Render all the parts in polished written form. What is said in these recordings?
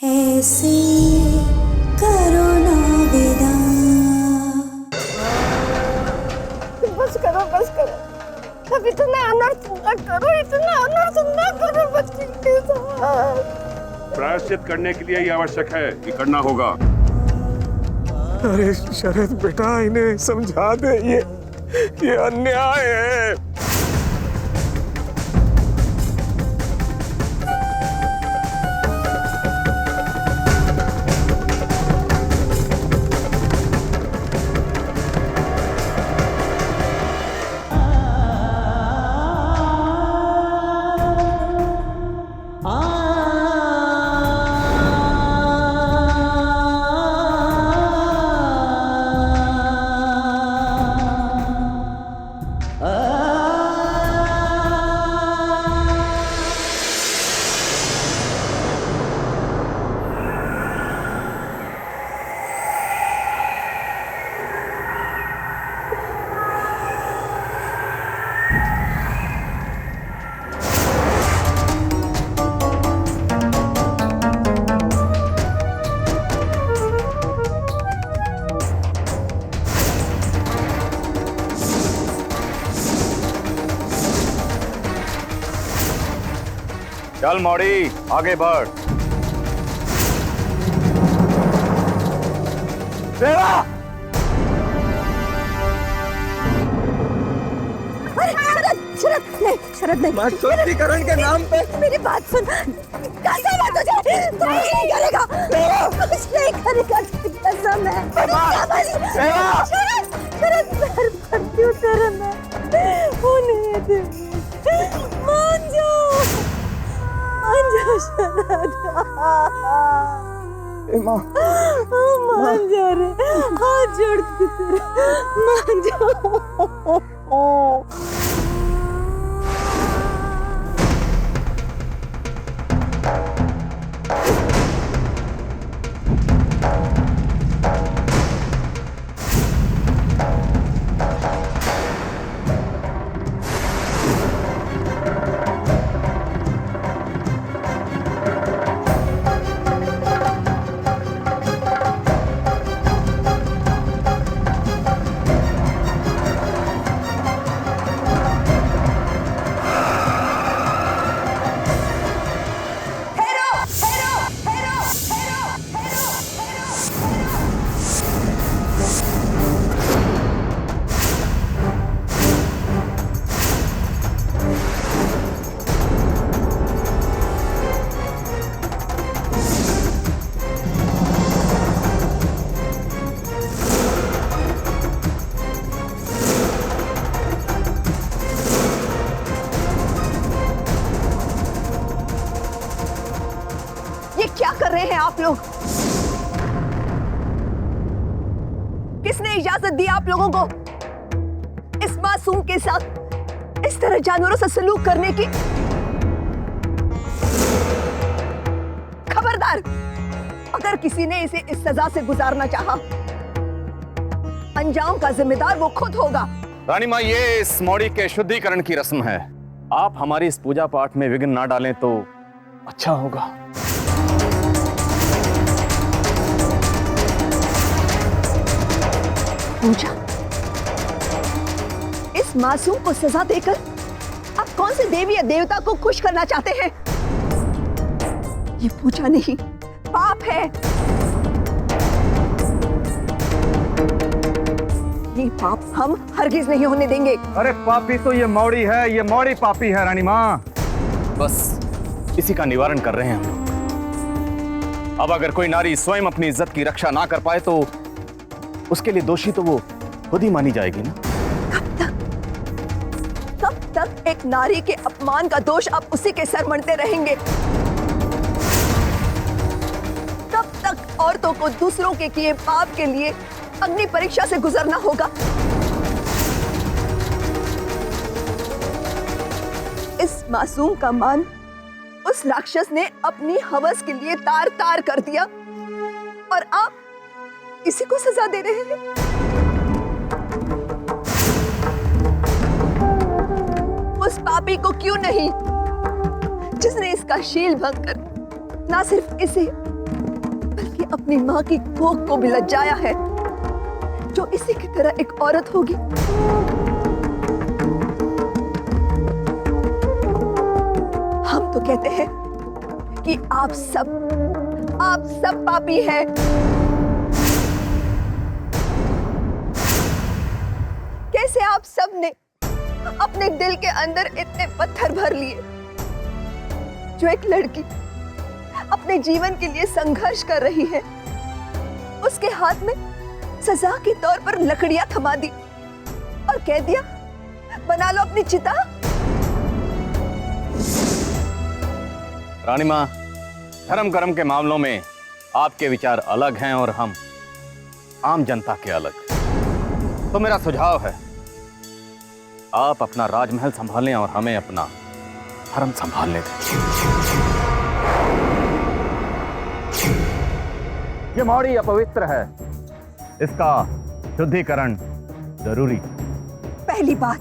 ऐसे करो ना विदा। बस करो बस करो, अब इतना अनर्थ ना करो, इतना अनर्थ ना करो बच्ची के साथ। प्रायश्चित करने के लिए ये आवश्यक है कि करना होगा। अरे शरद बेटा, इन्हें समझा दे, ये अन्याय है। चल मौड़ी, आगे बढ़। तेरा शरद नहीं, शरद नहीं, शुद्धिकरण के नाम पे मेरी बात सुन। कसम है तुझे, तू कुछ नहीं करेगा, कुछ नहीं करेगा, कसम है। शरद, शरद पैर पड़ती हूँ तेरे में, होने दे, मान जाओ शरद, मान जा रे, हाथ जोड़ती तेरे, मान जाओ। क्या कर रहे हैं आप लोग? किसने इजाजत दी आप लोगों को इस मासूम के साथ इस तरह जानवरों से सलूक करने की? खबरदार, अगर किसी ने इसे इस सजा से गुजारना चाहा, अंजाम का जिम्मेदार वो खुद होगा। रानी माँ, ये इस मौड़ी के शुद्धिकरण की रस्म है। आप हमारी इस पूजा पाठ में विघ्न ना डालें तो अच्छा होगा। पूजा? इस मासूम को सजा देकर आप कौन से देवी या देवता को खुश करना चाहते हैं? ये पूजा नहीं, पाप है। ये पाप हम हरगिज नहीं होने देंगे। अरे पापी तो ये मौड़ी है, ये मौड़ी पापी है रानी माँ। बस इसी का निवारण कर रहे हैं हम लोग। अब अगर कोई नारी स्वयं अपनी इज्जत की रक्षा ना कर पाए तो उसके लिए दोषी तो वो खुद ही मानी जाएगी ना। कब तक एक नारी के अपमान का दोष आप उसी के सर मढ़ते रहेंगे? कब तक औरतों को दूसरों के किए पाप के लिए अग्नि परीक्षा से गुजरना होगा? इस मासूम का मान उस राक्षस ने अपनी हवस के लिए तार तार कर दिया और आप इसी को सजा दे रहे हैं। उस पापी को क्यों नहीं, जिसने इसका शील भंग कर ना सिर्फ इसे बल्कि अपनी माँ की कोख को भी लज्जाया है, जो इसी की तरह एक औरत होगी। हम तो कहते हैं कि आप सब पापी हैं। कैसे आप सब ने अपने दिल के अंदर इतने पत्थर भर लिए? जो एक लड़की अपने जीवन के लिए संघर्ष कर रही है, उसके हाथ में सजा के तौर पर लकड़ियां थमा दी और कह दिया, बना लो अपनी चिता। रानी माँ, धर्म कर्म के मामलों में आपके विचार अलग हैं और हम आम जनता के अलग। तो मेरा सुझाव है, आप अपना राजमहल संभालें और हमें अपना धर्म संभालने दें। ये मौड़ी अपवित्र है, इसका शुद्धिकरण जरूरी। पहली बात,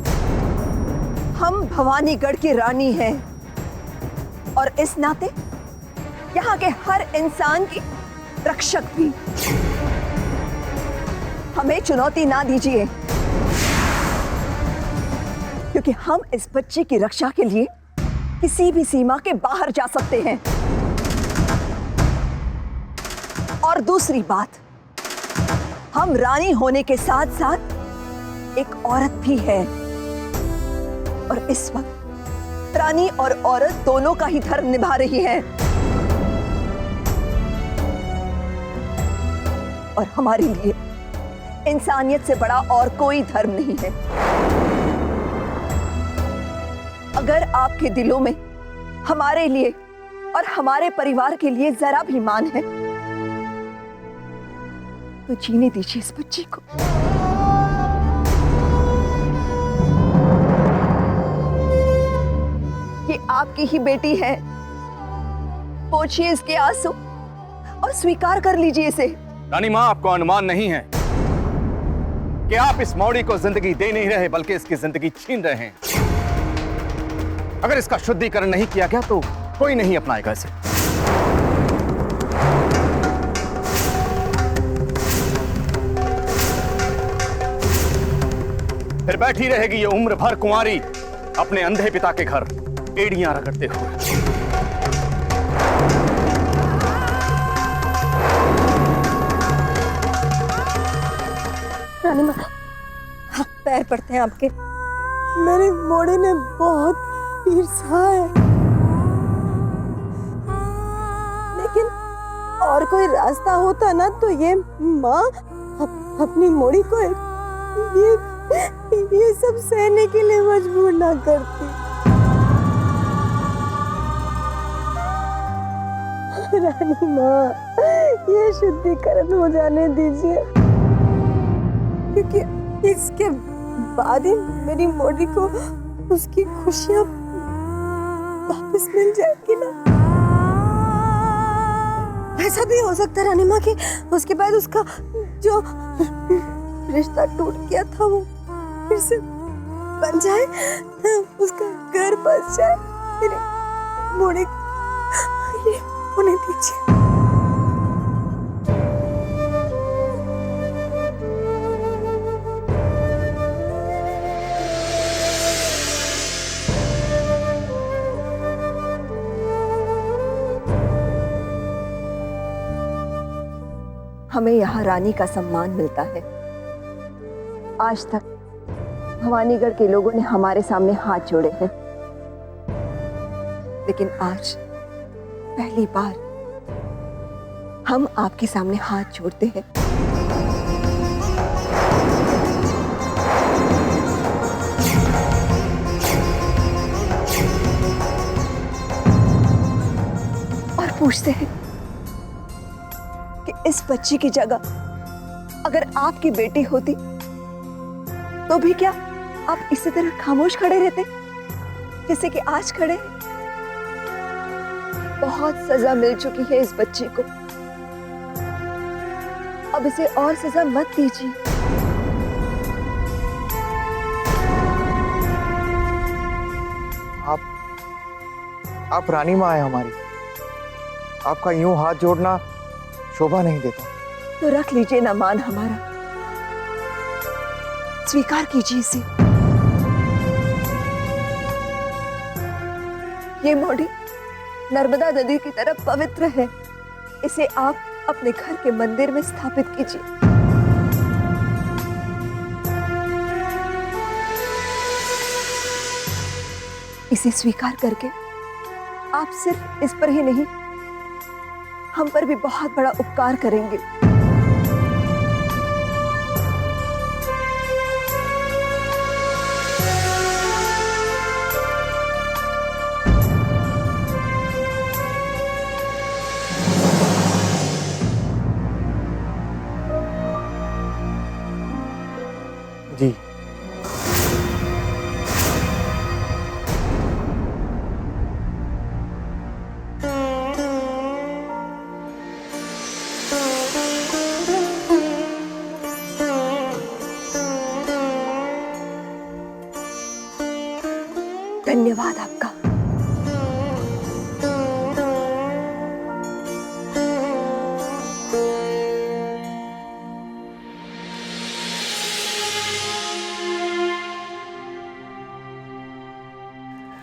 हम भवानीगढ़ की रानी हैं और इस नाते यहाँ के हर इंसान की रक्षक भी। हमें चुनौती ना दीजिए, क्योंकि हम इस बच्चे की रक्षा के लिए किसी भी सीमा के बाहर जा सकते हैं। और दूसरी बात, हम रानी होने के साथ साथ एक औरत भी है और इस वक्त रानी और औरत दोनों का ही धर्म निभा रही है। और हमारे लिए इंसानियत से बड़ा और कोई धर्म नहीं है। अगर आपके दिलों में हमारे लिए और हमारे परिवार के लिए जरा भी मान है, तो जीने दीजिए इस बच्ची को। ये आपकी ही बेटी है, पोंछिए इसके आंसू और स्वीकार कर लीजिए इसे। रानी माँ, आपको अनुमान नहीं है कि आप इस मौड़ी को जिंदगी दे नहीं रहे, बल्कि इसकी जिंदगी छीन रहे हैं। अगर इसका शुद्धिकरण नहीं किया गया तो कोई नहीं अपनाएगा इसे। फिर बैठी रहेगी ये उम्र भर कुंवारी अपने अंधे पिता के घर एड़ियां रगड़ते हुए। रानी माँ, पैर पड़ते हैं आपके। मेरे मोड़े ने बहुत पीर सहा है, लेकिन और कोई रास्ता होता ना तो ये माँ अपनी मोड़ी को ये सब सहने के लिए मजबूर ना करती। रानी माँ, ये शुद्धिकरण हो जाने दीजिए, क्योंकि इसके बाद ही मेरी मोड़ी को उसकी खुशियां वापस मिल जाएगी ना। ऐसा भी हो सकता है रानी माँ कि उसके बाद उसका जो रिश्ता टूट गया था वो फिर से बन जाए, उसका घर बस जाए। मेरी मोड़ी ये होने दीजिए। हमें यहाँ रानी का सम्मान मिलता है। आज तक भवानीगढ़ के लोगों ने हमारे सामने हाथ जोड़े हैं, लेकिन आज पहली बार हम आपके सामने हाथ जोड़ते हैं। और पूछते हैं कि इस बच्ची की जगह अगर आपकी बेटी होती तो भी क्या आप इसी तरह खामोश खड़े रहते जैसे कि आज खड़े हैं? बहुत सजा मिल चुकी है इस बच्ची को, अब इसे और सजा मत दीजिए। आप रानी माँ है हमारी। आपका यूं हाथ जोड़ना शोभा नहीं देता। तो रख लीजिए ना मान हमारा, स्वीकार कीजिए इसे। ये मौड़ी नर्मदा नदी की तरह पवित्र है, इसे आप अपने घर के मंदिर में स्थापित कीजिए। इसे स्वीकार करके आप सिर्फ इस पर ही नहीं, हम पर भी बहुत बड़ा उपकार करेंगे। जी। धन्यवाद आपका।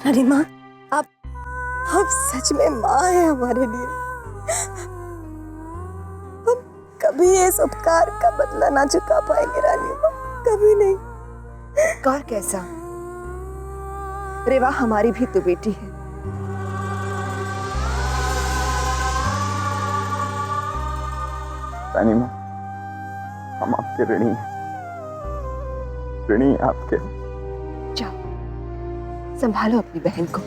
रानी माँ, आप सच में माँ है हमारे लिए। हम कभी इस उपकार का बदला ना चुका पाएंगे रानी माँ, कभी नहीं। उपकार कैसा? रेवा हमारी भी तो बेटी है। रानी माँ, हम आपके ऋणी हैं, ऋणी आपके। जाओ, संभालो अपनी बहन को।